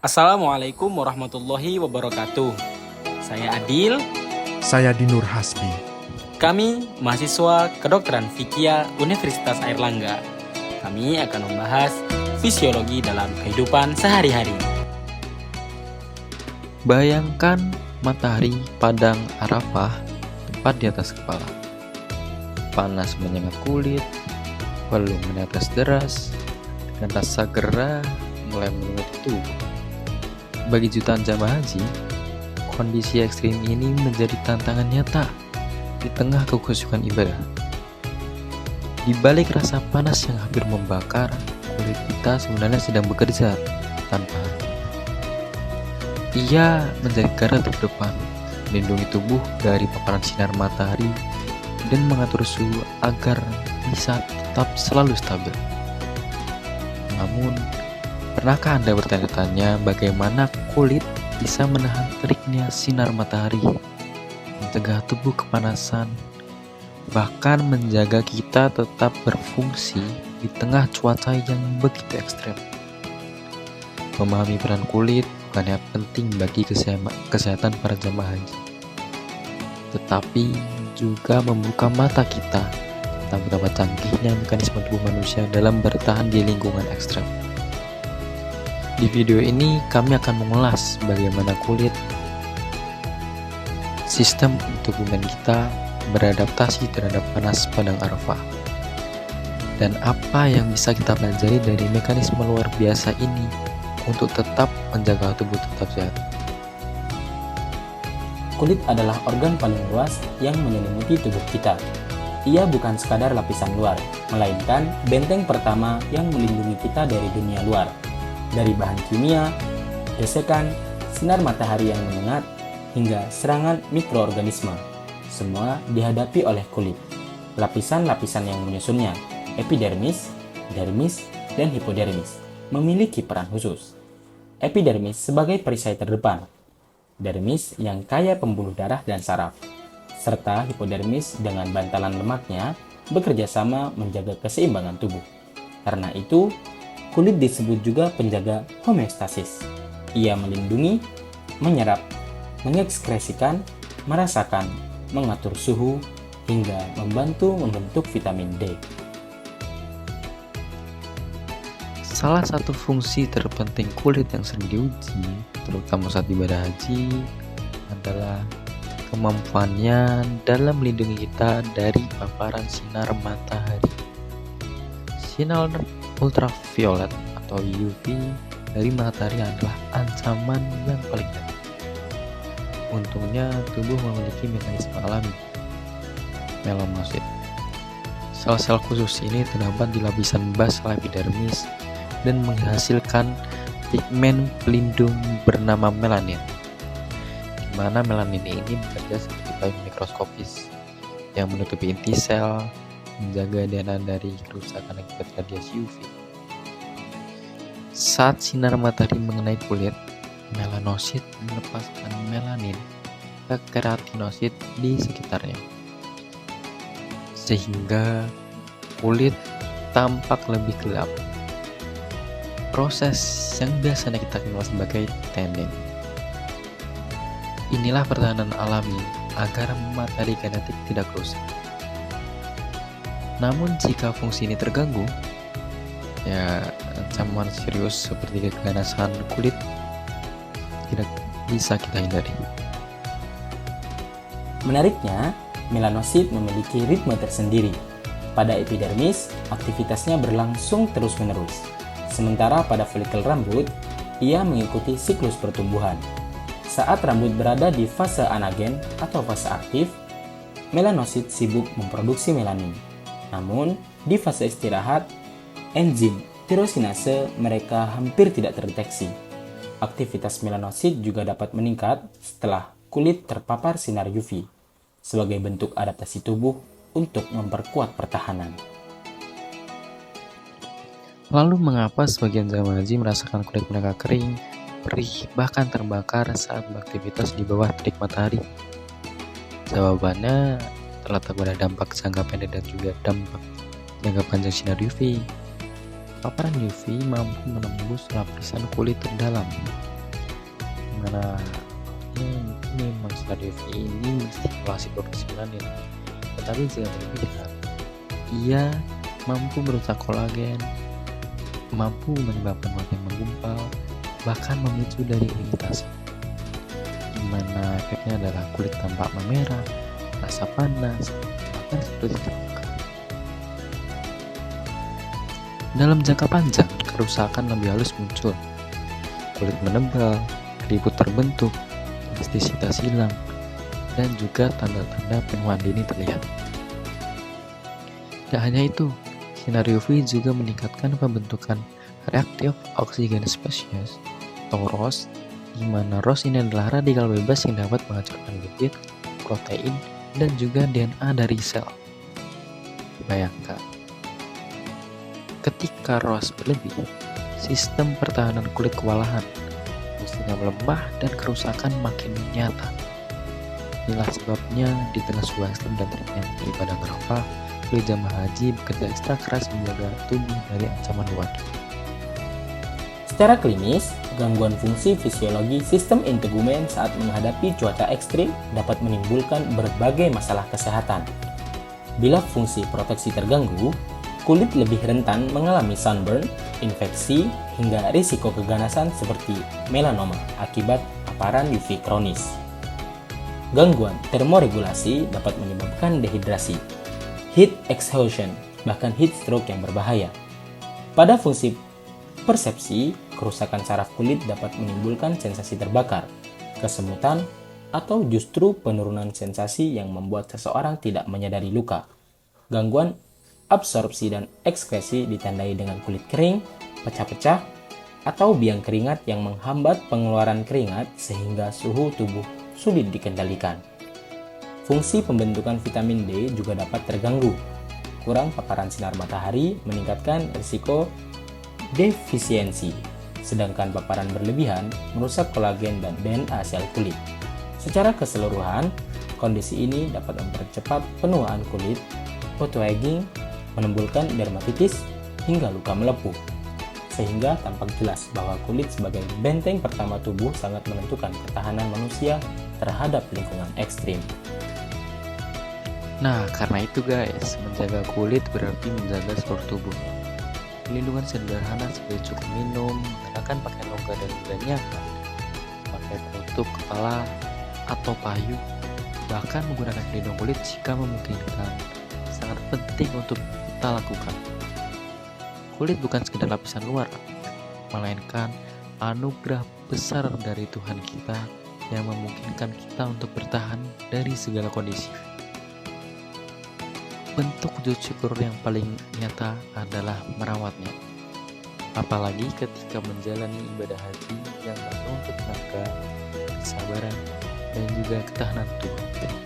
Assalamualaikum warahmatullahi wabarakatuh. Saya Adil. Saya Dinur Hasbi. Kami mahasiswa kedokteran Fikia Universitas Airlangga. Kami akan membahas fisiologi dalam kehidupan sehari-hari. Bayangkan matahari padang Arafah tepat di atas kepala. Panas menyengat kulit, lalu menetes deras, dan rasa gerah mulai menyelimuti tubuh. Bagi jutaan jamaah haji, kondisi ekstrim ini menjadi tantangan nyata di tengah kekhusyukan ibadah. Di balik rasa panas yang hampir membakar, kulit kita sebenarnya sedang bekerja tanpa henti. Ia menjadi garda terdepan, melindungi tubuh dari paparan sinar matahari dan mengatur suhu agar bisa tetap selalu stabil. Namun, pernahkah Anda bertanya-tanya bagaimana kulit bisa menahan teriknya sinar matahari, mencegah tubuh kepanasan, bahkan menjaga kita tetap berfungsi di tengah cuaca yang begitu ekstrem? Memahami peran kulit bukannya penting bagi kesehatan para jamaah haji, tetapi juga membuka mata kita tentang betapa canggihnya mekanisme tubuh manusia dalam bertahan di lingkungan ekstrem. Di video ini kami akan mengulas bagaimana kulit sistem tubuh kita beradaptasi terhadap panas padang Arafah, dan apa yang bisa kita pelajari dari mekanisme luar biasa ini untuk tetap menjaga tubuh tetap sehat. Kulit adalah organ paling luas yang menyelimuti tubuh kita. Ia bukan sekadar lapisan luar, melainkan benteng pertama yang melindungi kita dari dunia luar, dari bahan kimia, gesekan, sinar matahari yang menyengat, hingga serangan mikroorganisme. Semua dihadapi oleh kulit. Lapisan-lapisan yang menyusunnya, epidermis, dermis, dan hipodermis, memiliki peran khusus. Epidermis sebagai perisai terdepan, dermis yang kaya pembuluh darah dan saraf, serta hipodermis dengan bantalan lemaknya bekerja sama menjaga keseimbangan tubuh. Karena itu, kulit disebut juga penjaga homeostasis. Ia melindungi, menyerap, mengekskresikan, merasakan, mengatur suhu, hingga membantu membentuk vitamin D. Salah satu fungsi terpenting kulit yang sering diuji, terutama saat ibadah haji, adalah kemampuannya dalam melindungi kita dari paparan sinar matahari. Sinar ultraviolet atau UV dari matahari adalah ancaman yang paling nyata. Untungnya tubuh memiliki mekanisme alami, melanosit. Sel-sel khusus ini terdapat di lapisan basal epidermis dan menghasilkan pigmen pelindung bernama melanin, di mana melanin ini bekerja seperti payung mikroskopis yang menutupi inti sel, menjaga DNA dari kerusakan akibat radiasi UV. Saat sinar matahari mengenai kulit, melanosit melepaskan melanin ke keratinosit di sekitarnya, sehingga kulit tampak lebih gelap. Proses yang biasanya kita kenal sebagai tanning. Inilah pertahanan alami agar matahari genetik tidak rusak. Namun jika fungsi ini terganggu, ancaman serius seperti keganasan kulit tidak bisa kita hindari. Menariknya, melanosit memiliki ritme tersendiri. Pada epidermis, aktivitasnya berlangsung terus-menerus. Sementara pada folikel rambut, ia mengikuti siklus pertumbuhan. Saat rambut berada di fase anagen atau fase aktif, melanosit sibuk memproduksi melanin. Namun, di fase istirahat, enzim tirosinase mereka hampir tidak terdeteksi. Aktivitas melanosit juga dapat meningkat setelah kulit terpapar sinar UV, sebagai bentuk adaptasi tubuh untuk memperkuat pertahanan. Lalu mengapa sebagian jamaah haji merasakan kulit mereka kering, perih, bahkan terbakar saat beraktivitas di bawah terik matahari? Jawabannya terletak pada dampak jangka pendek dan juga dampak jangka panjang sinar UV. Paparan UV mampu menembus lapisan kulit terdalam Mana ini masalah DV ini stimulasi profesional ya, tetapi jika berlebihan, ia mampu merusak kolagen, mampu menyebabkan mata yang menggumpal, bahkan memicu dari iritasi, di mana efeknya adalah kulit tampak memerah, rasa panas, bahkan seperti terbakar. Dalam jangka panjang, kerusakan lebih halus muncul, kulit menebal, keriput terbentuk, elastisitas hilang, dan juga tanda-tanda penuaan dini terlihat. Tidak hanya itu, sinar UV juga meningkatkan pembentukan reaktif oksigen spesies atau ROS, di mana ROS ini adalah radikal bebas yang dapat menghancurkan lipid, protein, dan juga DNA dari sel. Bayangkan, ketika ROS berlebih, sistem pertahanan kulit kewalahan, fungsinya melemah dan kerusakan makin nyata. Inilah sebabnya di tengah sebuah ekstrem dan triknya di padang Arafah, kulit jamaah haji bekerja ekstra keras menjaga tubuh dari ancaman luar. Secara klinis, gangguan fungsi fisiologi sistem integumen saat menghadapi cuaca ekstrim dapat menimbulkan berbagai masalah kesehatan. Bila fungsi proteksi terganggu, kulit lebih rentan mengalami sunburn, infeksi, hingga risiko keganasan seperti melanoma akibat paparan UV kronis. Gangguan termoregulasi dapat menyebabkan dehidrasi, heat exhaustion, bahkan heat stroke yang berbahaya. Pada fungsi persepsi, kerusakan saraf kulit dapat menimbulkan sensasi terbakar, kesemutan, atau justru penurunan sensasi yang membuat seseorang tidak menyadari luka. Gangguan absorpsi dan ekskresi ditandai dengan kulit kering, pecah-pecah, atau biang keringat yang menghambat pengeluaran keringat sehingga suhu tubuh sulit dikendalikan. Fungsi pembentukan vitamin D juga dapat terganggu. Kurang paparan sinar matahari meningkatkan risiko defisiensi, sedangkan paparan berlebihan merusak kolagen dan DNA sel kulit. Secara keseluruhan, kondisi ini dapat mempercepat penuaan kulit, photoaging, menimbulkan dermatitis, hingga luka melepuh. Sehingga tampak jelas bahwa kulit sebagai benteng pertama tubuh sangat menentukan ketahanan manusia terhadap lingkungan ekstrim. Nah, karena itu guys, menjaga kulit berarti menjaga seluruh tubuh. Perlindungan sederhana seperti cukup minum, mengenakan pakaian longgar dan mudah nyaman, pakai penutup kepala atau payung, bahkan menggunakan pelindung kulit jika memungkinkan, sangat penting untuk kita lakukan. Kulit bukan sekedar lapisan luar, melainkan anugerah besar dari Tuhan kita yang memungkinkan kita untuk bertahan dari segala kondisi. Bentuk wujud syukur yang paling nyata adalah merawatnya. Apalagi ketika menjalani ibadah haji yang menuntut tenaga, kesabaran, dan juga ketahanan tubuh.